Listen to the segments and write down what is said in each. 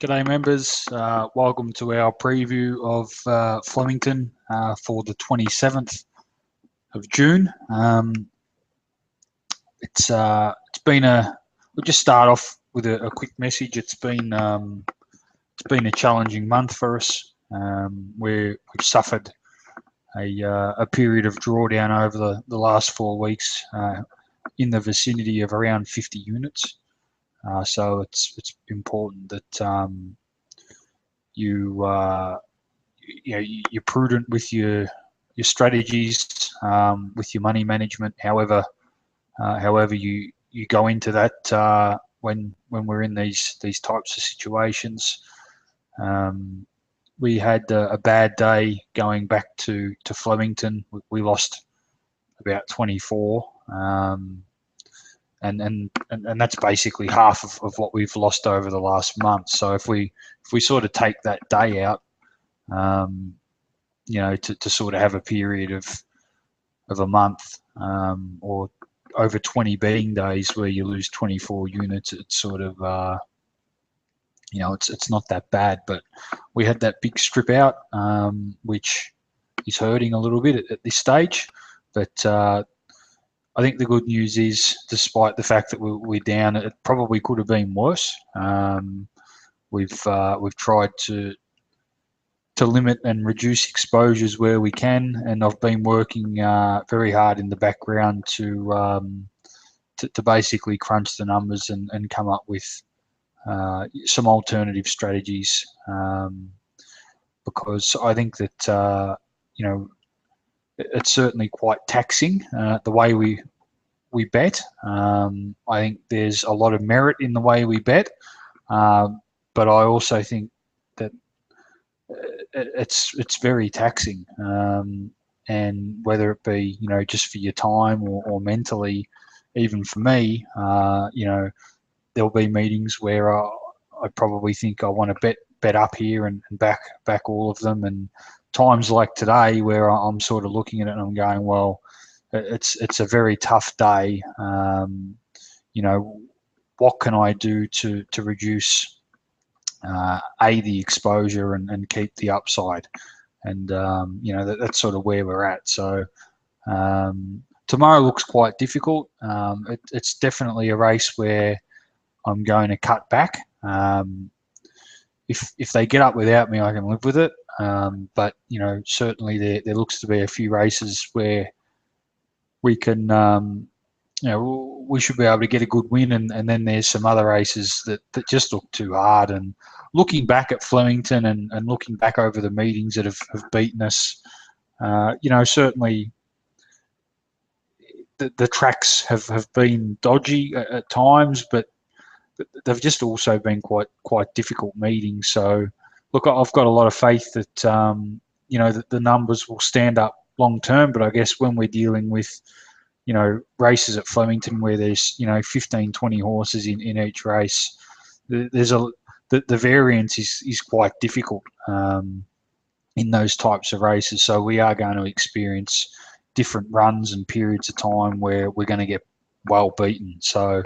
G'day members, welcome to our preview of Flemington for the 27th of June. It's been we'll just start off with a quick message. It's been a challenging month for us. We've suffered a period of drawdown over the last 4 weeks in the vicinity of around 50 units. So it's important that you're prudent with your strategies, with your money management. However you go into that when we're in these types of situations. We had a bad day going back to Flemington. We lost about 24. And that's basically half of what we've lost over the last month. So if we sort of take that day out, to sort of have a period of a month or over 20 betting days where you lose 24 units, it's sort of it's not that bad. But we had that big strip out, which is hurting a little bit at this stage, but. I think the good news is, despite the fact that we're down, it probably could have been worse. We've tried to limit and reduce exposures where we can, and I've been working very hard in the background to basically crunch the numbers and come up with some alternative strategies, because I think that it's certainly quite taxing the way we bet. I think there's a lot of merit in the way we bet, but I also think that it's very taxing, and whether it be just for your time or mentally, even for me, there'll be meetings where I probably think I want to bet up here and back all of them, and times like today where I'm sort of looking at it and I'm going, well, it's a very tough day. What can I do to reduce the exposure and keep the upside? And that's sort of where we're at. So tomorrow looks quite difficult. It's definitely a race where I'm going to cut back. If they get up without me, I can live with it. But certainly there looks to be a few races where we can, we should be able to get a good win, and then there's some other races that just look too hard. And looking back at Flemington and looking back over the meetings that have beaten us, certainly the tracks have been dodgy at times, but they've just also been quite difficult meetings. So look, I've got a lot of faith that that the numbers will stand up long term. But I guess when we're dealing with races at Flemington where there's 15, 20 horses in each race, there's the variance is quite difficult in those types of races. So we are going to experience different runs and periods of time where we're going to get well beaten. So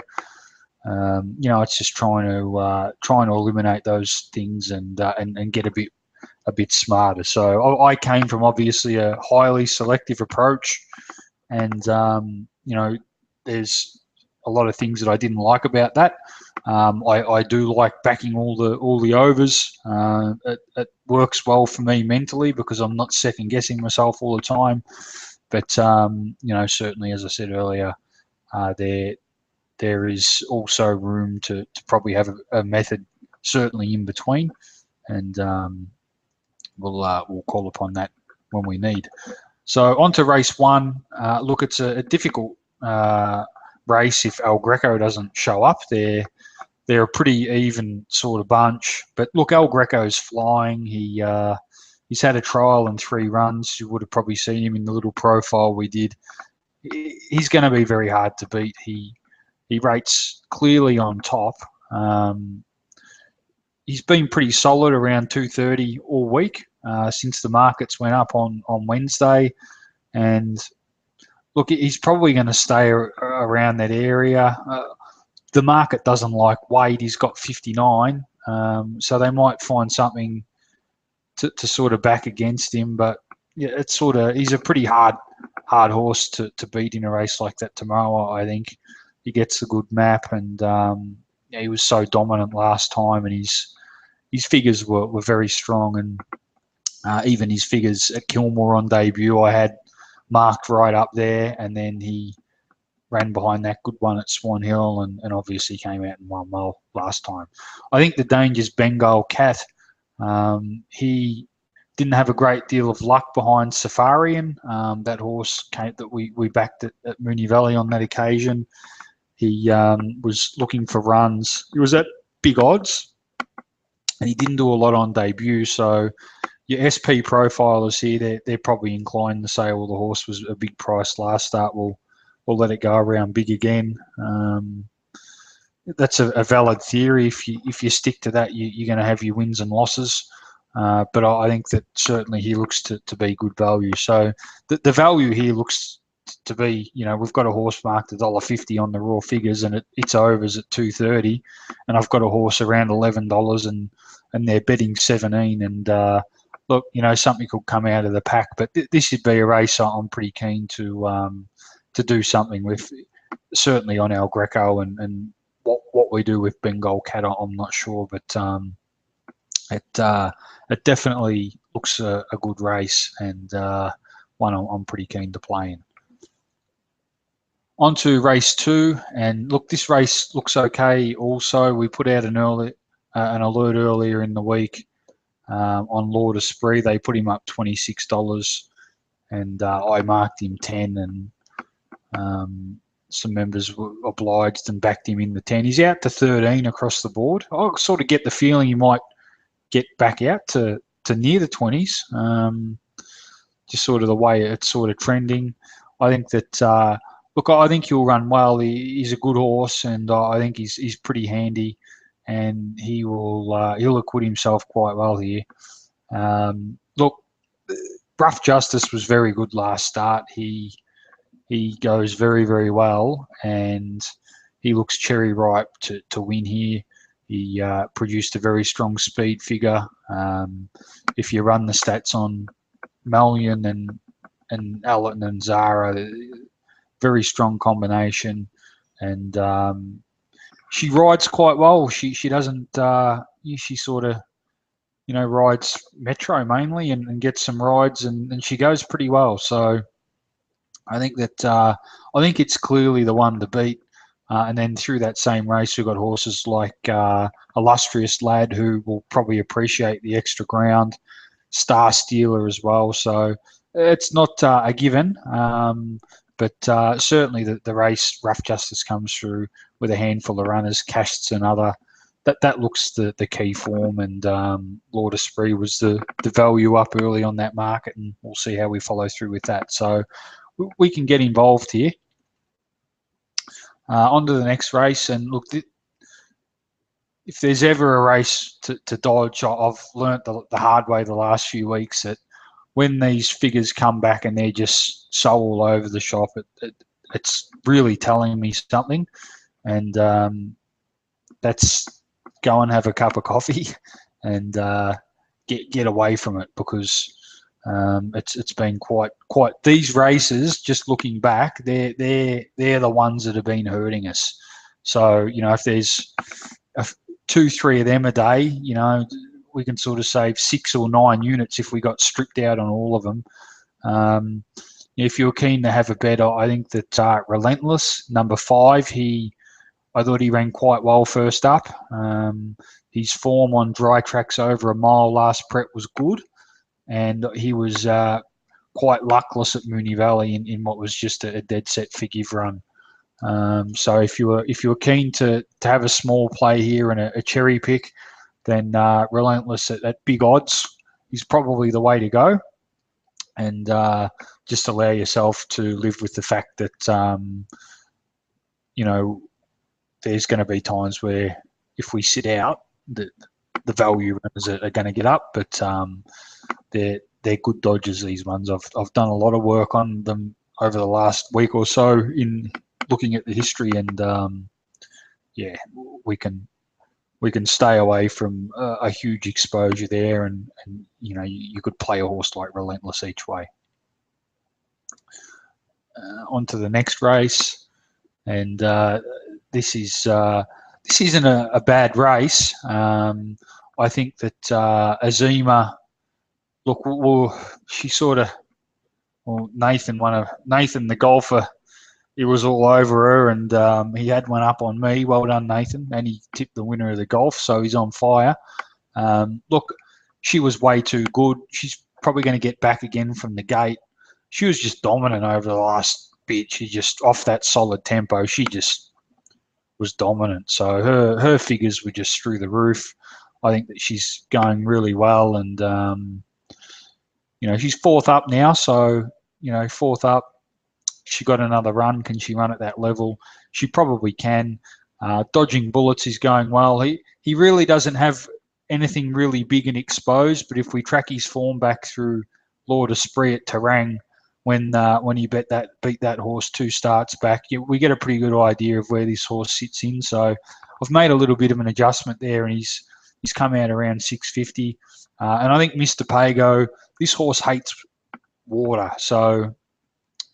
it's just trying to eliminate those things and get a bit smarter. So I came from obviously a highly selective approach, and there's a lot of things that I didn't like about that. I do like backing all the overs. It works well for me mentally because I'm not second guessing myself all the time. But certainly, as I said earlier, there is also room to probably have a method certainly in between, and we'll call upon that when we need. So on to race one. Look, it's a difficult race if El Greco doesn't show up. They're a pretty even sort of bunch. But look, El Greco's flying. He's had a trial and 3 runs. You would have probably seen him in the little profile we did. He's going to be very hard to beat. He rates clearly on top. He's been pretty solid around 230 all week since the markets went up on Wednesday. And look, he's probably going to stay around that area. The market doesn't like weight. He's got 59. So they might find something to sort of back against him. But yeah, it's sort of, he's a pretty hard horse to beat in a race like that tomorrow. I think he gets a good map, and yeah, he was so dominant last time, and his figures were very strong, and even his figures at Kilmore on debut, I had marked right up there, and then he ran behind that good one at Swan Hill, and obviously came out and won well last time. I think the danger's Bengal Cat. He didn't have a great deal of luck behind Safarian. That horse that we backed at Moonee Valley on that occasion. He was looking for runs. He was at big odds, and he didn't do a lot on debut. So your SP profilers here, they're probably inclined to say, well, the horse was a big price last start. We'll let it go around big again. That's a valid theory. If you stick to that, you're going to have your wins and losses. But I think that certainly he looks to be good value. So the value here looks to be, we've got a horse marked $1.50 on the raw figures, and its overs at $2.30, and I've got a horse around $11, and they're betting 17. And look, something could come out of the pack, but this should be a race I'm pretty keen to do something with. Certainly on El Greco, and what we do with Bengal Cat, I'm not sure, but it definitely looks a good race, and one I'm pretty keen to play in. On to race 2, and look, this race looks okay also. We put out an alert earlier in the week on Lord Esprit. They put him up $26, and I marked him 10, and some members were obliged and backed him in the 10. He's out to 13 across the board. I sort of get the feeling he might get back out to near the 20s, just sort of the way it's sort of trending. I think that, look, I think he'll run well. He's a good horse, and I think he's pretty handy, and he'll acquit himself quite well here. Look, Rough Justice was very good last start. He goes very, very well, and he looks cherry ripe to win here. He produced a very strong speed figure. If you run the stats on Malian and Allerton and Zara, very strong combination, and she rides quite well. She doesn't. She sort of, rides Metro mainly and gets some rides, and she goes pretty well. So I think that I think it's clearly the one to beat. And then through that same race, we've got horses like Illustrious Lad, who will probably appreciate the extra ground, Star Stealer as well. So it's not a given, but certainly the race, Rough Justice comes through with a handful of runners, Casts and other. That looks the key form, and Lord Esprit was the value up early on that market, and we'll see how we follow through with that. So we can get involved here. On to the next race, and look, if there's ever a race to dodge, I've learnt the hard way the last few weeks that when these figures come back and they're just so all over the shop, it's really telling me something, and that's go and have a cup of coffee and get away from it, because it's been quite these races, just looking back, they're the ones that have been hurting us. So if there's 2-3 of them a day, we can sort of save 6 or 9 units if we got stripped out on all of them. If you're keen to have a bet, I think that Relentless, number 5, I thought he ran quite well first up. His form on dry tracks over a mile last prep was good, and he was quite luckless at Moonee Valley in what was just a dead set figure run. So if you were keen to have a small play here and a cherry pick, then Relentless at big odds is probably the way to go, and just allow yourself to live with the fact that there's going to be times where if we sit out, the value runners are going to get up, but they're good dodges, these ones. I've done a lot of work on them over the last week or so in looking at the history, and we can we can stay away from a huge exposure there, and you know, you could play a horse like Relentless each way. On to the next race, and this isn't a bad race. I think that Azima, look, she sort of, well, Nathan the golfer, it was all over her, and he had one up on me. Well done, Nathan. And he tipped the winner of the golf, so he's on fire. Look, she was way too good. She's probably going to get back again from the gate. She was just dominant over the last bit. She just, off that solid tempo, she just was dominant. So her figures were just through the roof. I think that she's going really well, and you know, she's fourth up now. So, you know, fourth up, she got another run. Can she run at that level? She probably can. Dodging Bullets is going well. He really doesn't have anything really big and exposed, but if we track his form back through Lord Esprit at Terang, when he beat that horse 2 starts back, we get a pretty good idea of where this horse sits in. So I've made a little bit of an adjustment there, and he's come out around 650. And I think Mr. Pago, this horse hates water. So,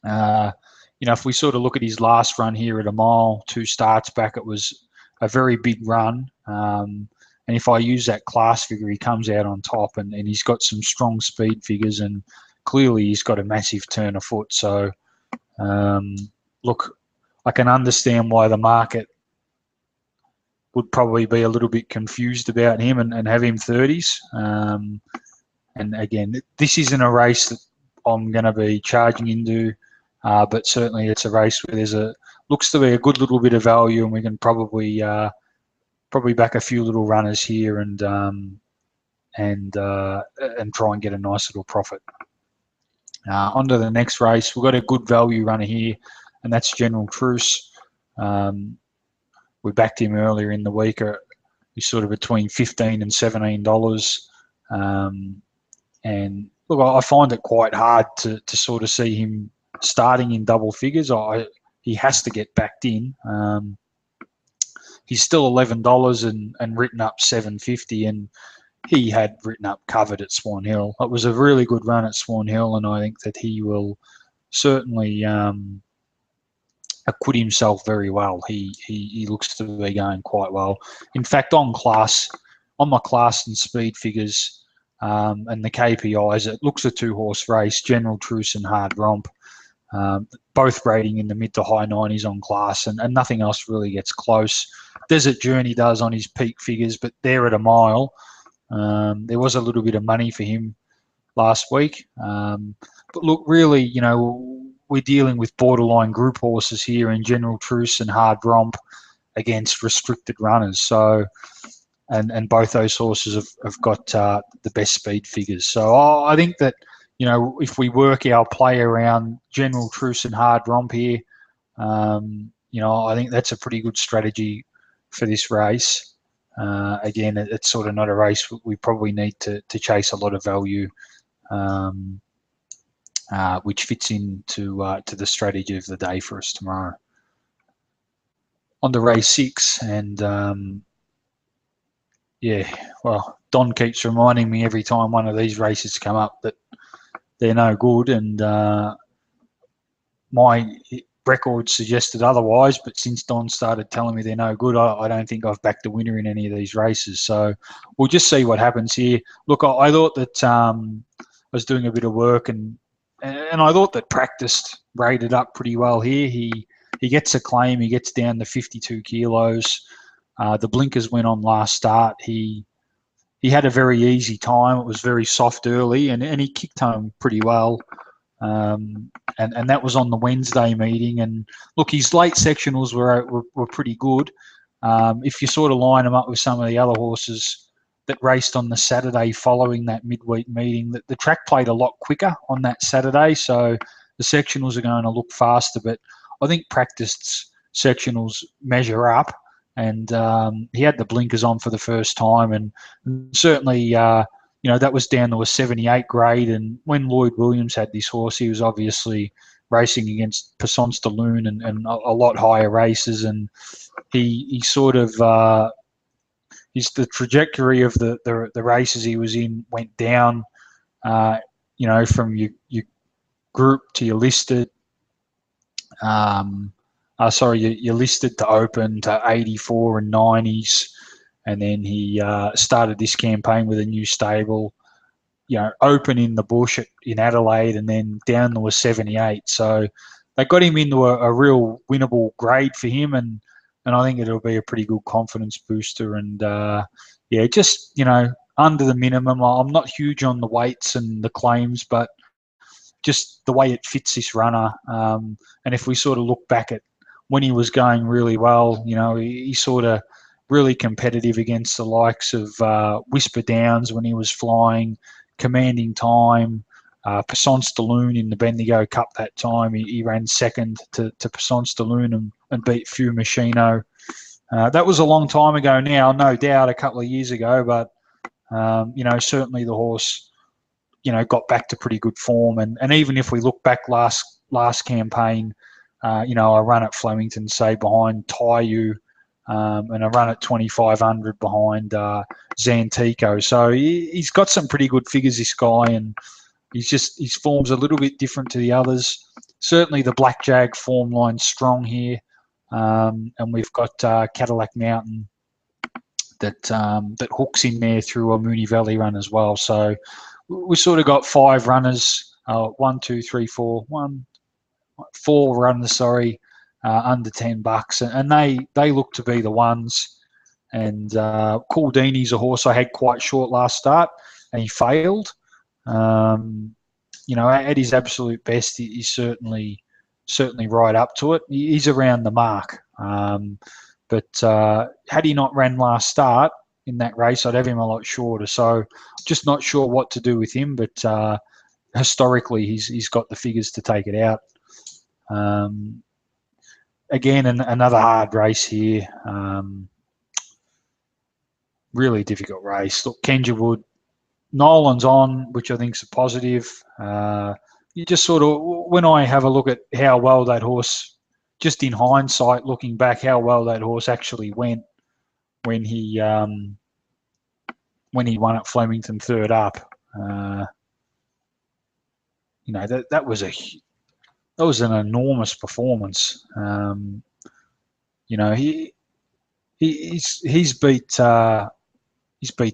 you know, if we sort of look at his last run here at a mile, 2 starts back, it was a very big run. And if I use that class figure, he comes out on top, and he's got some strong speed figures, and clearly he's got a massive turn of foot. So, look, I can understand why the market would probably be a little bit confused about him and have him 30s. And again, this isn't a race that I'm going to be charging into, but certainly it's a race where looks to be a good little bit of value, and we can probably back a few little runners here and try and get a nice little profit. On to the next race. We've got a good value runner here, and that's General Truce. We backed him earlier in the week. He's sort of between $15 and $17. And look, I find it quite hard to sort of see him starting in double figures. He has to get backed in. He's still $11 and written up $7.50, and he had written up covered at Swan Hill. It was a really good run at Swan Hill, and I think that he will certainly acquit himself very well. He looks to be going quite well. In fact, on my class and speed figures and the KPIs, it looks a 2-horse race, General Truce and Hard Romp, both rating in the mid to high 90s on class, and nothing else really gets close. Desert Journey does on his peak figures, but they're at a mile. There was a little bit of money for him last week. But look, really, you know, we're dealing with borderline group horses here in General Truce and Hard Romp against restricted runners. So, and both those horses have got the best speed figures. So I think that, you know, if we work our play around General Truce and Hard Romp here, you know, I think that's a pretty good strategy for this race. Again, it's sort of not a race we probably need to chase a lot of value, which fits into to the strategy of the day for us tomorrow. On to race 6, and yeah, well, Don keeps reminding me every time one of these races come up that they're no good, and my record suggested otherwise, but since Don started telling me they're no good, I don't think I've backed a winner in any of these races. So we'll just see what happens here. Look, I thought that I was doing a bit of work, and I thought that Practiced rated up pretty well here. He gets a claim. He gets down to 52 kilos. The blinkers went on last start. He had a very easy time. It was very soft early, and he kicked home pretty well. And that was on the Wednesday meeting. And look, his late sectionals were pretty good. If you sort of line them up with some of the other horses that raced on the Saturday following that midweek meeting, the track played a lot quicker on that Saturday, so the sectionals are going to look faster. But I think Practiced's sectionals measure up, and he had the blinkers on for the first time, and certainly you know, that was down to a 78 grade. And when Lloyd Williams had this horse, he was obviously racing against Passance de Lune and a lot higher races, and he sort of the trajectory of the races he was in went down. From your group to your listed. Your listed to open to 84 and 90s, and then he started this campaign with a new stable. Open in the bush in Adelaide, and then down to a 78. So they got him into a real winnable grade for him, and I think it'll be a pretty good confidence booster. And just under the minimum. I'm not huge on the weights and the claims, but just the way it fits this runner. And if we sort of look back at when he was going really well, he's sort of really competitive against the likes of Whisper Downs when he was flying, commanding time. Passon Staloon in the Bendigo Cup that time, he ran second to Passon Staloon and beat Fumashino. That was a long time ago now, no doubt, a couple of years ago, but certainly the horse got back to pretty good form. And even if we look back last campaign, I run at Flemington, say, behind Taiyu, and I run at 2,500 behind Zantico. So he's got some pretty good figures, this guy, and his form's a little bit different to the others. Certainly the Black Jag form line's strong here, and we've got Cadillac Mountain that hooks in there through a Moonee Valley run as well. So we sort of got 5 runners, 4 runners, under $10, and they look to be the ones. And Caldini's a horse I had quite short last start, and he failed. At his absolute best, he's certainly right up to it. He's around the mark. But had he not ran last start in that race, I'd have him a lot shorter. So just not sure what to do with him, but historically he's got the figures to take it out. Again, another hard race here. Really difficult race. Look, Kenjawood, Nolan's on, which I think is a positive. You just sort of, when I have a look at how well that horse, just in hindsight, looking back, how well that horse actually went when he won at Flemington third up. That was an enormous performance. He's beat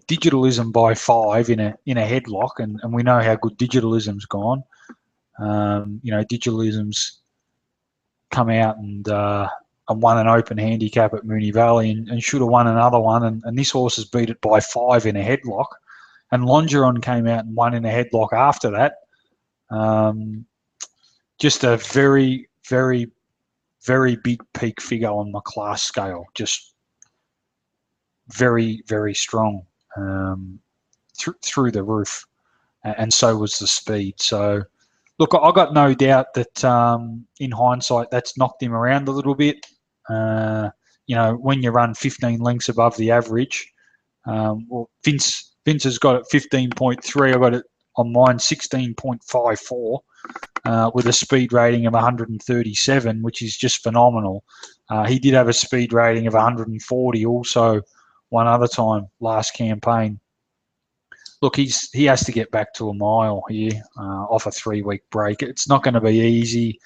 Digitalism by 5 in a headlock, and we know how good Digitalism's gone. Digitalism's come out and won an open handicap at Moonee Valley and should have won another one, and this horse has beat it by 5 in a headlock. And Longeron came out and won in a headlock after that. Just a very, very, very big peak figure on the class scale. Just very, very strong through the roof. And so was the speed. So, look, I got no doubt that in hindsight that's knocked him around a little bit. When you run 15 lengths above the average, Vince has got it 15.3. I got it on mine 16.54 with a speed rating of 137, which is just phenomenal. He did have a speed rating of 140 also one other time last campaign. Look, he has to get back to a mile here off a 3-week break. It's not going to be easy.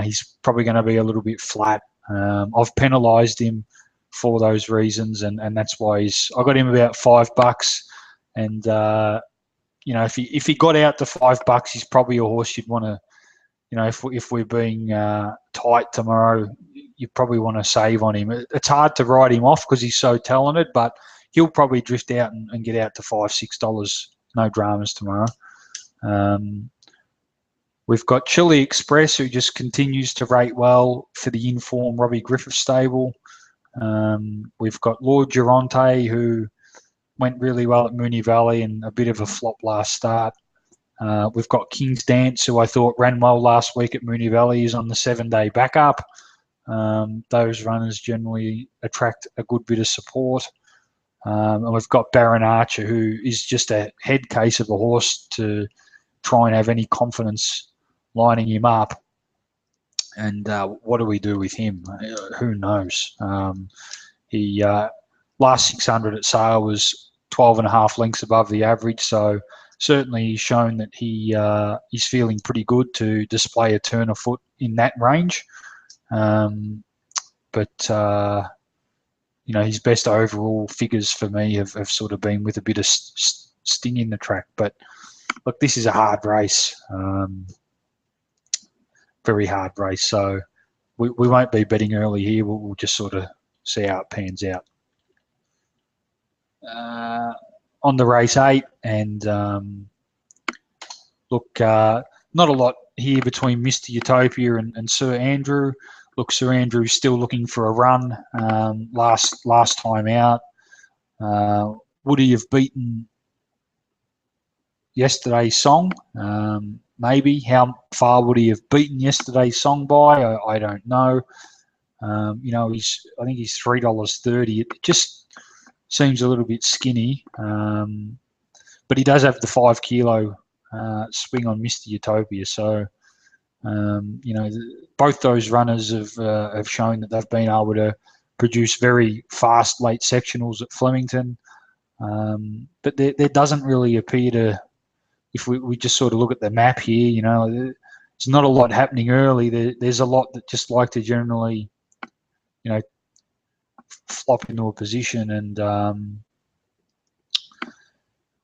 He's probably going to be a little bit flat. I've penalised him for those reasons, and that's why I got him about $5. And if he got out to $5, he's probably a horse you'd want to, if we're being tight tomorrow, you probably want to save on him. It's hard to write him off because he's so talented, but he'll probably drift out and get out to $5-6. No dramas tomorrow. We've got Chili Express, who just continues to rate well for the informed Robbie Griffith stable. We've got Lord Geronte, who went really well at Moonee Valley and a bit of a flop last start. We've got King's Dance, who I thought ran well last week at Moonee Valley. He's on the 7-day backup. Those runners generally attract a good bit of support. And we've got Baron Archer, who is just a head case of a horse to try and have any confidence lining him up. And what do we do with him? Who knows? last 600 at sale was 12.5 lengths above the average. So certainly he's shown that he's feeling pretty good to display a turn of foot in that range. But his best overall figures for me have sort of been with a bit of sting in the track. But look, this is a hard race, very hard race. So we won't be betting early here. We'll just sort of see how it pans out. On the race 8, and look, not a lot here between Mr. Utopia and Sir Andrew. Look, Sir Andrew's still looking for a run. Last time out, would he have beaten yesterday's song? Maybe. How far would he have beaten yesterday's song by? I don't know. I think he's $3.30. It just seems a little bit skinny, but he does have the 5 kilo swing on Mr. Utopia. So, both those runners have shown that they've been able to produce very fast late sectionals at Flemington. But there doesn't really appear to, if we just sort of look at the map here, there's not a lot happening early. There's a lot that just like to generally, flop into a position. And,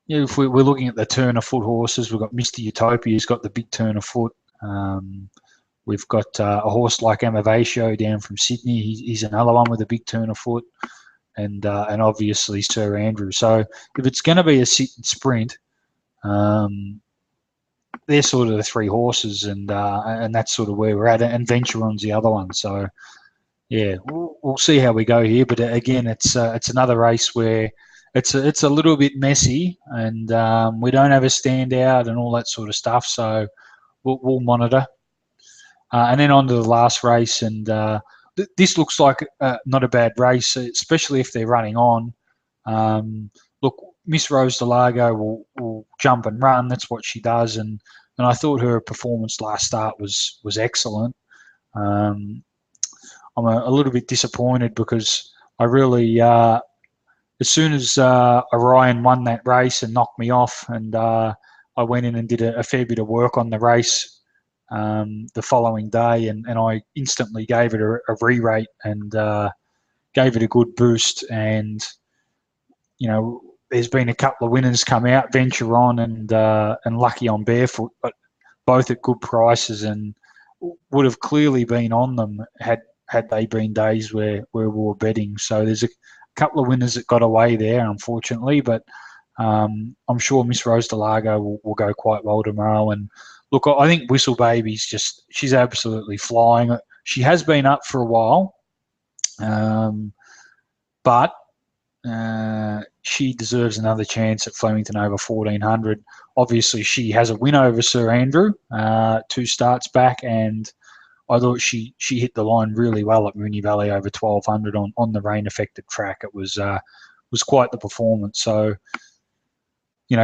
if we're looking at the turn of foot horses, we've got Mr. Utopia, who's got the big turn of foot. We've got a horse like Amavatio down from Sydney. He's another one with a big turn of foot, and obviously Sir Andrew. So if it's going to be a sit and sprint, they're sort of the 3 horses, and that's sort of where we're at. And Venturon's the other one. So yeah, we'll see how we go here. But again, it's another race where it's a little bit messy, and we don't have a standout and all that sort of stuff. So we'll monitor. And then on to the last race, and this looks like not a bad race, especially if they're running on. Look, Miss Rose Delago will jump and run. That's what she does, and I thought her performance last start was excellent. I'm a little bit disappointed because I really, as soon as Orion won that race and knocked me off, and I went in and did a fair bit of work on the race the following day, and I instantly gave it a re-rate and gave it a good boost. And there's been a couple of winners come out, Venture On and Lucky on Barefoot, but both at good prices, and would have clearly been on them had they been days where we were betting. So there's a couple of winners that got away there, unfortunately, but I'm sure Miss Rose Delago will go quite well tomorrow. And look, I think Whistle Baby's she's absolutely flying. She has been up for a while, but she deserves another chance at Flemington over 1400. Obviously, she has a win over Sir Andrew 2 starts back, and I thought she hit the line really well at Moonee Valley over 1200 on the rain-affected track. It was quite the performance. So,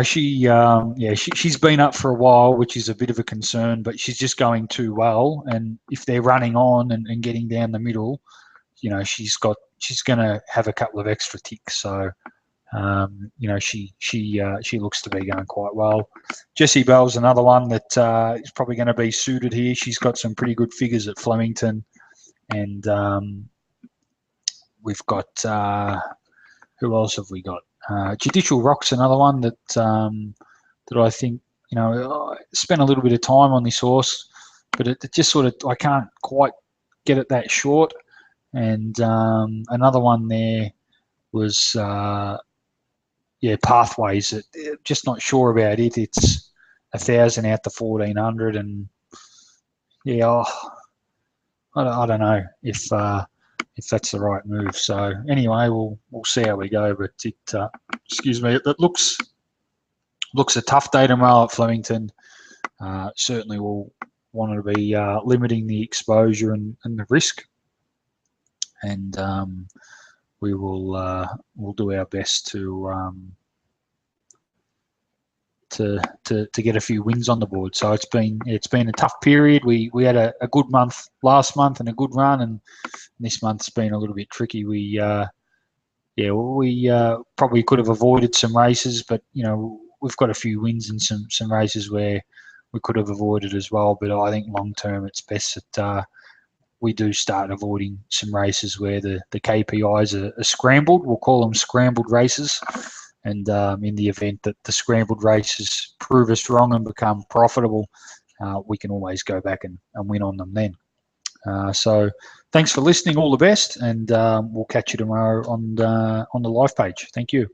she's been up for a while, which is a bit of a concern, but she's just going too well. And if they're running on and getting down the middle, she's going to have a couple of extra ticks. So, she looks to be going quite well. Jessie Bell's another one that is probably going to be suited here. She's got some pretty good figures at Flemington, and we've got who else have we got? Judicial Rock's another one that I think I spent a little bit of time on this horse, but it just sort of I can't quite get it that short. And another one there was Pathways. Just not sure about it. It's 1,000 out to 1,400, and I don't know if that's the right move. So anyway, we'll see how we go. But it looks a tough day tomorrow at Flemington. Certainly, we'll want to be limiting the exposure and the risk, and we'll do our best to get a few wins on the board. So it's been a tough period. We had a good month last month and a good run, and this month's been a little bit tricky. We yeah, we probably could have avoided some races, but we've got a few wins in some races where we could have avoided as well. But I think long term, it's best that we do start avoiding some races where the KPIs are scrambled. We'll call them scrambled races. And in the event that the scrambled races prove us wrong and become profitable, we can always go back and win on them then. So thanks for listening. All the best, and we'll catch you tomorrow on the live page. Thank you.